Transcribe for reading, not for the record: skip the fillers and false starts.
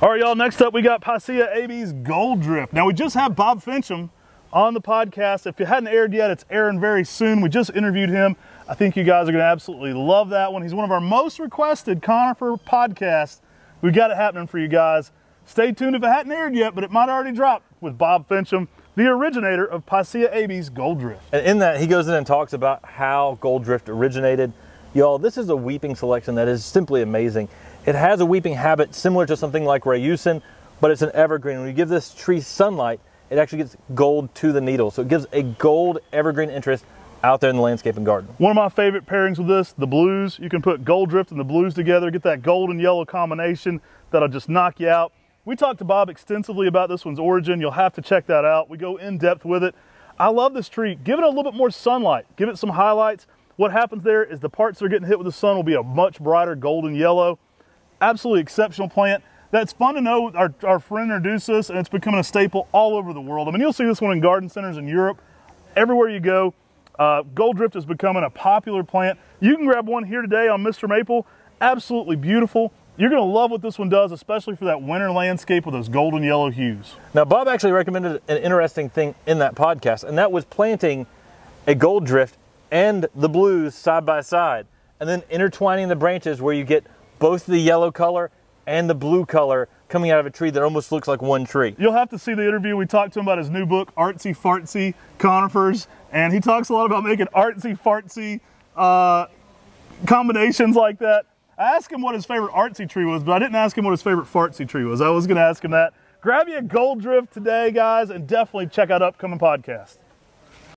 All right, y'all, next up we got Picea abies Gold Drift. Now we just have Bob Fincham on the podcast. If it hadn't aired yet, it's airing very soon. We just interviewed him. I think you guys are gonna absolutely love that one. He's one of our most requested conifer podcasts. We got it happening for you guys. Stay tuned if it hadn't aired yet, but it might already drop with Bob Fincham, the originator of Picea abies Gold Drift. And in that, he goes in and talks about how Gold Drift originated. Y'all, this is a weeping selection that is simply amazing. It has a weeping habit similar to something like Rayusin, but it's an evergreen. When you give this tree sunlight, it actually gets gold to the needle. So it gives a gold evergreen interest out there in the landscape and garden. One of my favorite pairings with this, the blues. You can put Gold Drift and the blues together, get that gold and yellow combination that'll just knock you out. We talked to Bob extensively about this one's origin. You'll have to check that out. We go in depth with it. I love this tree. Give it a little bit more sunlight. Give it some highlights. What happens there is the parts that are getting hit with the sun will be a much brighter golden yellow. Absolutely exceptional plant. That's fun to know. Our friend introduced us, and it's becoming a staple all over the world. I mean, you'll see this one in garden centers in Europe. Everywhere you go, Gold Drift is becoming a popular plant. You can grab one here today on MrMaple. Absolutely beautiful. You're going to love what this one does, especially for that winter landscape with those golden yellow hues. Now, Bob actually recommended an interesting thing in that podcast, and that was planting a Gold Drift and the blues side by side, and then intertwining the branches where you get both the yellow color and the blue color coming out of a tree that almost looks like one tree. You'll have to see the interview. We talked to him about his new book, Artsy Fartsy Conifers, and he talks a lot about making artsy fartsy combinations like that. I asked him what his favorite artsy tree was, but I didn't ask him what his favorite fartsy tree was. I was going to ask him that. Grab you a Gold Drift today, guys, and definitely check out upcoming podcasts.